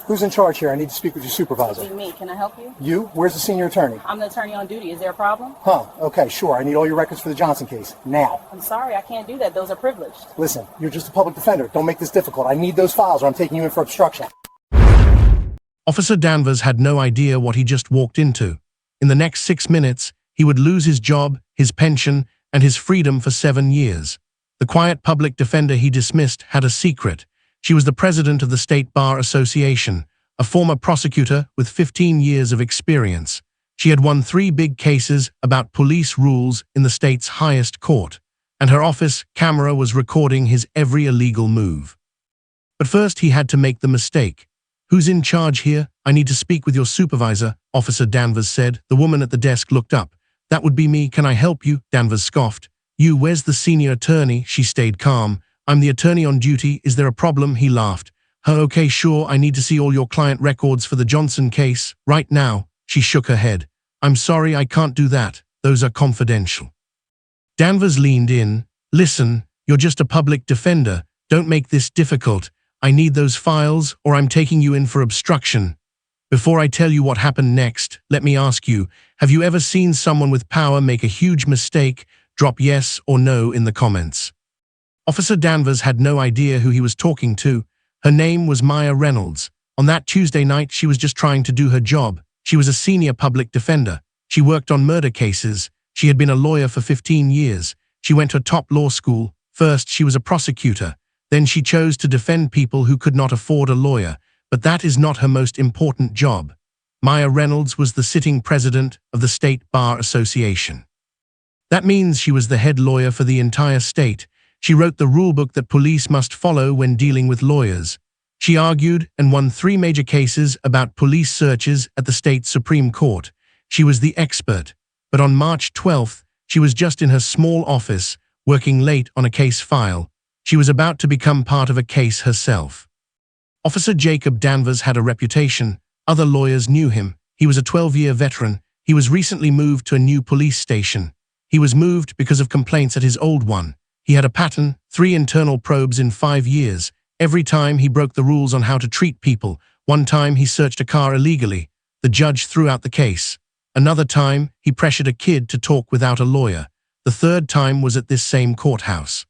Who's in charge here? I need to speak with your supervisor. Me. Can I help you? You? Where's the senior attorney? I'm the attorney on duty. Is there a problem? Huh, okay, sure. I need all your records for the Johnson case. Now. I'm sorry, I can't do that. Those are privileged. Listen, you're just a public defender. Don't make this difficult. I need those files or I'm taking you in for obstruction. Officer Danvers had no idea what he just walked into. In the next 6 minutes, he would lose his job, his pension, and his freedom for 7 years. The quiet public defender he dismissed had a secret. She was the president of the State Bar Association, a former prosecutor with 15 years of experience. She had won 3 big cases about police rules in the state's highest court, and her office camera was recording his every illegal move. But first he had to make the mistake. "Who's in charge here? I need to speak with your supervisor," Officer Danvers said. The woman at the desk looked up. "That would be me. Can I help you?" Danvers scoffed. "You, where's the senior attorney?" She stayed calm. "I'm the attorney on duty. Is there a problem?" He laughed. Okay, sure. I need to see all your client records for the Johnson case. Right now." She shook her head. "I'm sorry, I can't do that. Those are confidential." Danvers leaned in. "Listen, you're just a public defender. Don't make this difficult. I need those files or I'm taking you in for obstruction. Before I tell you what happened next, let me ask you, have you ever seen someone with power make a huge mistake? Drop yes or no in the comments." Officer Danvers had no idea who he was talking to. Her name was Maya Reynolds. On that Tuesday night, she was just trying to do her job. She was a senior public defender. She worked on murder cases. She had been a lawyer for 15 years. She went to a top law school. First, she was a prosecutor. Then she chose to defend people who could not afford a lawyer. But that is not her most important job. Maya Reynolds was the sitting president of the State Bar Association. That means she was the head lawyer for the entire state. She wrote the rulebook that police must follow when dealing with lawyers. She argued and won 3 major cases about police searches at the state Supreme Court. She was the expert. But on March 12th, she was just in her small office, working late on a case file. She was about to become part of a case herself. Officer Jacob Danvers had a reputation. Other lawyers knew him. He was a 12-year veteran. He was recently moved to a new police station. He was moved because of complaints at his old one. He had a pattern, 3 internal probes in 5 years. Every time he broke the rules on how to treat people. One time he searched a car illegally. The judge threw out the case. Another time, he pressured a kid to talk without a lawyer. The 3rd time was at this same courthouse.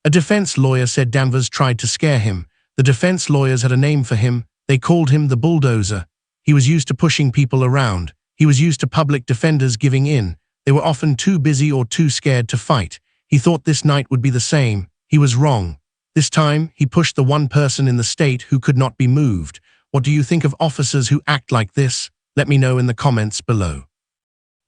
A defense lawyer said Danvers tried to scare him. The defense lawyers had a name for him. They called him the bulldozer. He was used to pushing people around. He was used to public defenders giving in. They were often too busy or too scared to fight. He thought this night would be the same. He was wrong. This time, he pushed the one person in the state who could not be moved. What do you think of officers who act like this? Let me know in the comments below.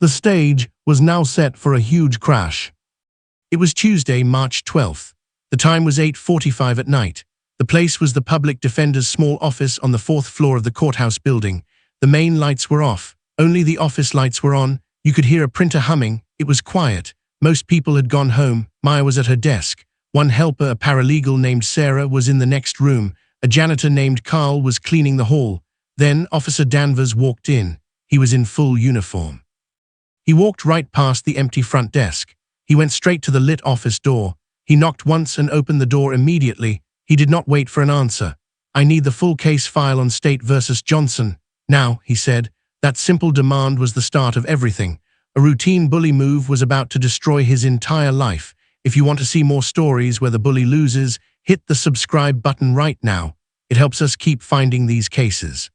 The stage was now set for a huge crash. It was Tuesday, March 12th. The time was 8:45 at night. The place was the public defender's small office on the 4th floor of the courthouse building. The main lights were off. Only the office lights were on. You could hear a printer humming. It was quiet. Most people had gone home. Maya was at her desk. One helper, a paralegal named Sarah, was in the next room. A janitor named Carl was cleaning the hall. Then Officer Danvers walked in. He was in full uniform. He walked right past the empty front desk. He went straight to the lit office door. He knocked once and opened the door immediately. He did not wait for an answer. "I need the full case file on State versus Johnson. Now," he said. That simple demand was the start of everything. A routine bully move was about to destroy his entire life. If you want to see more stories where the bully loses, hit the subscribe button right now. It helps us keep finding these cases.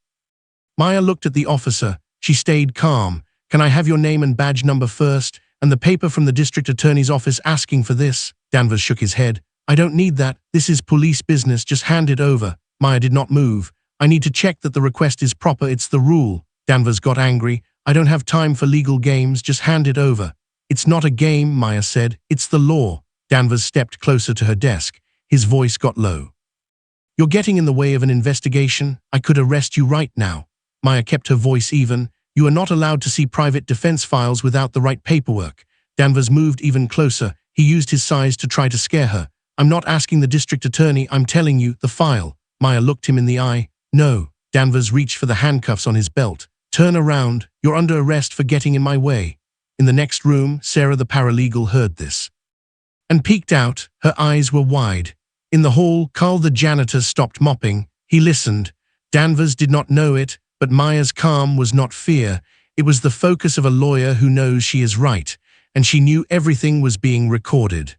Maya looked at the officer. She stayed calm. "Can I have your name and badge number first? And the paper from the district attorney's office asking for this?" Danvers shook his head. "I don't need that. This is police business. Just hand it over." Maya did not move. "I need to check that the request is proper. It's the rule." Danvers got angry. "I don't have time for legal games. Just hand it over." "It's not a game," Maya said. "It's the law." Danvers stepped closer to her desk. His voice got low. "You're getting in the way of an investigation. I could arrest you right now." Maya kept her voice even. "You are not allowed to see private defense files without the right paperwork." Danvers moved even closer. He used his size to try to scare her. "I'm not asking the district attorney. I'm telling you, the file." Maya looked him in the eye. "No." Danvers reached for the handcuffs on his belt. "Turn around. You're under arrest for getting in my way." In the next room, Sarah the paralegal heard this and peeked out. Her eyes were wide. In the hall, Carl the janitor stopped mopping. He listened. Danvers did not know it, but Maya's calm was not fear. It was the focus of a lawyer who knows she is right, and she knew everything was being recorded.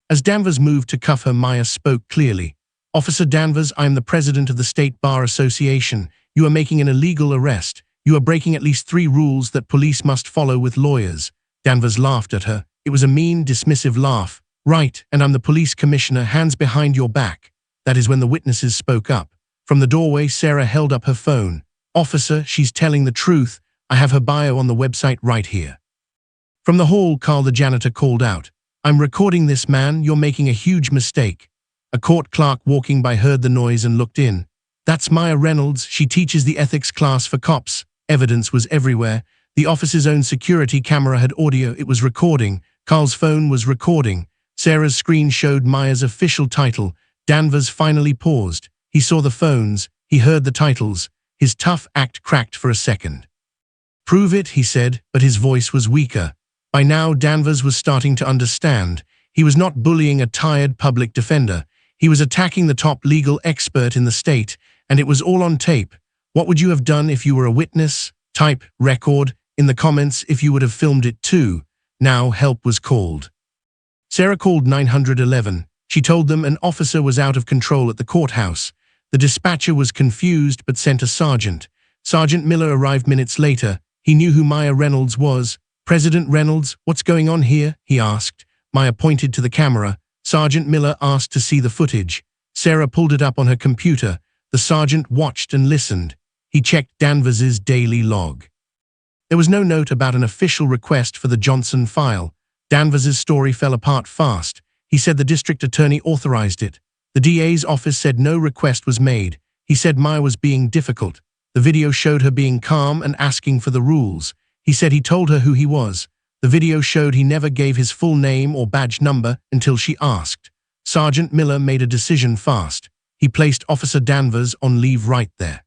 As Danvers moved to cuff her, Maya spoke clearly. "Officer Danvers, I am the president of the State Bar Association. You are making an illegal arrest. You are breaking at least 3 rules that police must follow with lawyers." Danvers laughed at her. It was a mean, dismissive laugh. "Right, and I'm the police commissioner, hands behind your back." That is when the witnesses spoke up. From the doorway, Sarah held up her phone. "Officer, she's telling the truth. I have her bio on the website right here." From the hall, Carl the janitor called out, "I'm recording this, man. You're making a huge mistake." A court clerk walking by heard the noise and looked in. "That's Maya Reynolds. She teaches the ethics class for cops." Evidence was everywhere. The office's own security camera had audio. It was recording. Carl's phone was recording. Sarah's screen showed Maya's official title. Danvers finally paused. He saw the phones. He heard the titles. His tough act cracked for a second. "Prove it," he said, but his voice was weaker. By now, Danvers was starting to understand. He was not bullying a tired public defender. He was attacking the top legal expert in the state, and it was all on tape. What would you have done if you were a witness? Type record in the comments if you would have filmed it too. Now help was called. Sarah called 911. She told them an officer was out of control at the courthouse. The dispatcher was confused but sent a sergeant. Sergeant Miller arrived minutes later. He knew who Maya Reynolds was. "President Reynolds, what's going on here?" he asked. Maya pointed to the camera. Sergeant Miller asked to see the footage. Sarah pulled it up on her computer. The sergeant watched and listened. He checked Danvers's daily log. There was no note about an official request for the Johnson file. Danvers's story fell apart fast. He said the district attorney authorized it. The DA's office said no request was made. He said Maya was being difficult. The video showed her being calm and asking for the rules. He said he told her who he was. The video showed he never gave his full name or badge number until she asked. Sergeant Miller made a decision fast. He placed Officer Danvers on leave right there.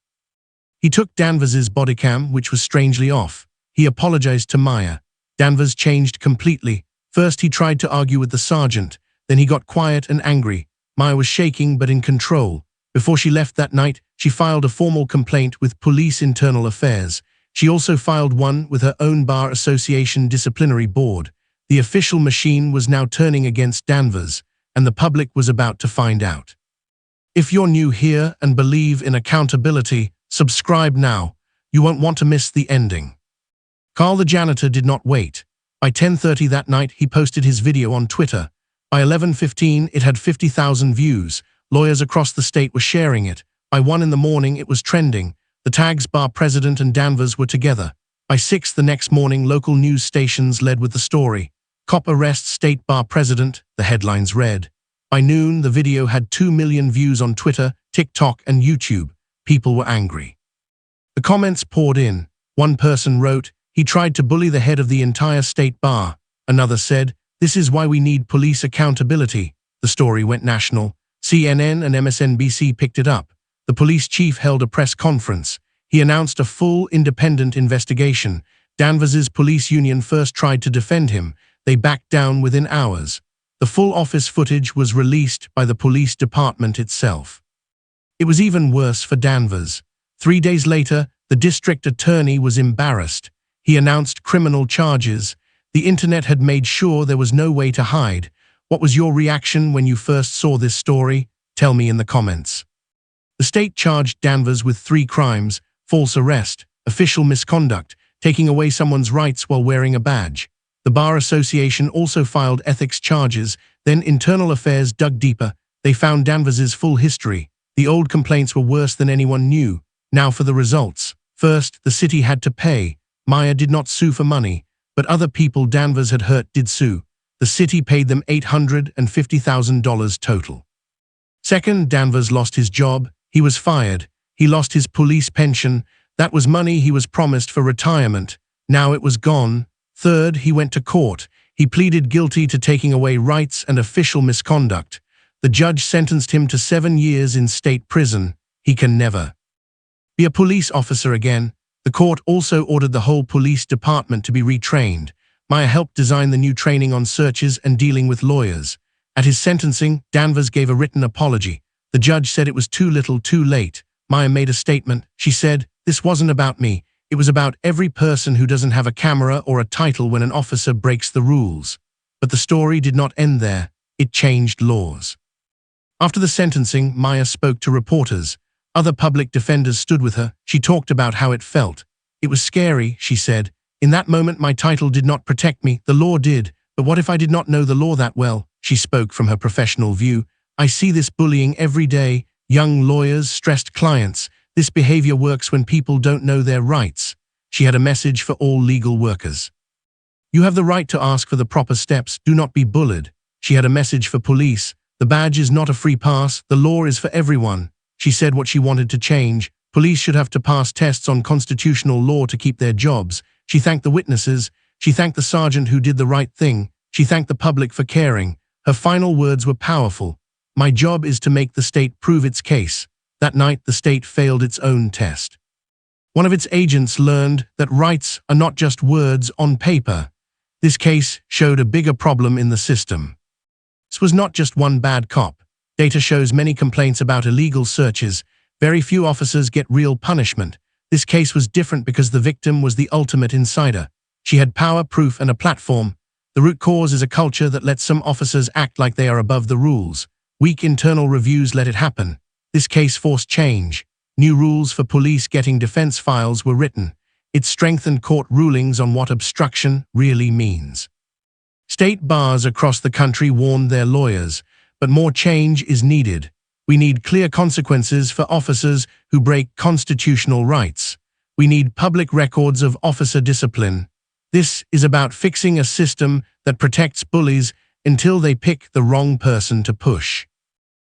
He took Danvers's bodycam, which was strangely off. He apologized to Maya. Danvers changed completely. First he tried to argue with the sergeant. Then he got quiet and angry. Maya was shaking but in control. Before she left that night, she filed a formal complaint with Police Internal Affairs. She also filed one with her own Bar Association disciplinary board. The official machine was now turning against Danvers, and the public was about to find out. If you're new here and believe in accountability, subscribe now. You won't want to miss the ending. Carl the janitor did not wait. By 10:30 that night, he posted his video on Twitter. By 11:15, it had 50,000 views. Lawyers across the state were sharing it. By 1 in the morning, it was trending. The tags Bar President and Danvers were together. By 6 the next morning, local news stations led with the story. "Cop arrests State Bar President," the headlines read. By noon, the video had 2 million views on Twitter, TikTok, and YouTube. People were angry. The comments poured in. One person wrote, "He tried to bully the head of the entire state bar." Another said, "This is why we need police accountability." The story went national. CNN and MSNBC picked it up. The police chief held a press conference. He announced a full, independent investigation. Danvers's police union first tried to defend him. They backed down within hours. The full office footage was released by the police department itself. It was even worse for Danvers. 3 days later, the district attorney was embarrassed. He announced criminal charges. The internet had made sure there was no way to hide. What was your reaction when you first saw this story? Tell me in the comments. The state charged Danvers with 3 crimes: false arrest, official misconduct, taking away someone's rights while wearing a badge. The Bar Association also filed ethics charges. Then Internal Affairs dug deeper. They found Danvers's full history. The old complaints were worse than anyone knew. Now for the results. First, the city had to pay. Maya did not sue for money, but other people Danvers had hurt did sue. The city paid them $850,000 total. Second, Danvers lost his job. He was fired. He lost his police pension. That was money he was promised for retirement. Now it was gone. Third, he went to court. He pleaded guilty to taking away rights and official misconduct. The judge sentenced him to 7 years in state prison. He can never be a police officer again. The court also ordered the whole police department to be retrained. Maya helped design the new training on searches and dealing with lawyers. At his sentencing, Danvers gave a written apology. The judge said it was too little, too late. Maya made a statement. She said, "This wasn't about me. It was about every person who doesn't have a camera or a title when an officer breaks the rules." But the story did not end there. It changed laws. After the sentencing, Maya spoke to reporters. Other public defenders stood with her. She talked about how it felt. "It was scary," she said. "In that moment, my title did not protect me. The law did. But what if I did not know the law that well?" She spoke from her professional view. "I see this bullying every day. Young lawyers, stressed clients. This behavior works when people don't know their rights." She had a message for all legal workers. "You have the right to ask for the proper steps. Do not be bullied." She had a message for police. "The badge is not a free pass. The law is for everyone." She said what she wanted to change. Police should have to pass tests on constitutional law to keep their jobs. She thanked the witnesses. She thanked the sergeant who did the right thing. She thanked the public for caring. Her final words were powerful. "My job is to make the state prove its case." That night, the state failed its own test. One of its agents learned that rights are not just words on paper. This case showed a bigger problem in the system. This was not just one bad cop. Data shows many complaints about illegal searches. Very few officers get real punishment. This case was different because the victim was the ultimate insider. She had power, proof, and a platform. The root cause is a culture that lets some officers act like they are above the rules. Weak internal reviews let it happen. This case forced change. New rules for police getting defense files were written. It strengthened court rulings on what obstruction really means. State bars across the country warned their lawyers, but more change is needed. We need clear consequences for officers who break constitutional rights. We need public records of officer discipline. This is about fixing a system that protects bullies until they pick the wrong person to push.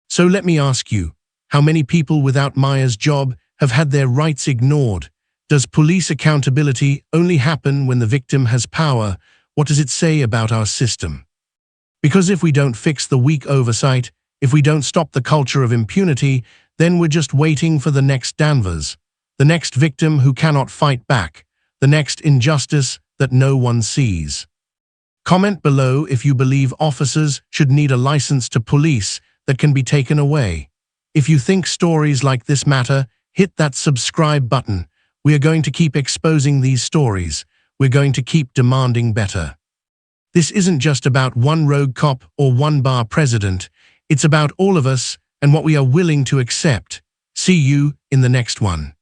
So let me ask you, how many people without Maya's job have had their rights ignored? Does police accountability only happen when the victim has power? What does it say about our system? Because if we don't fix the weak oversight, if we don't stop the culture of impunity, then we're just waiting for the next Danvers, the next victim who cannot fight back, the next injustice that no one sees. Comment below if you believe officers should need a license to police that can be taken away. If you think stories like this matter, hit that subscribe button. We are going to keep exposing these stories. We're going to keep demanding better. This isn't just about one rogue cop or one bar president. It's about all of us and what we are willing to accept. See you in the next one.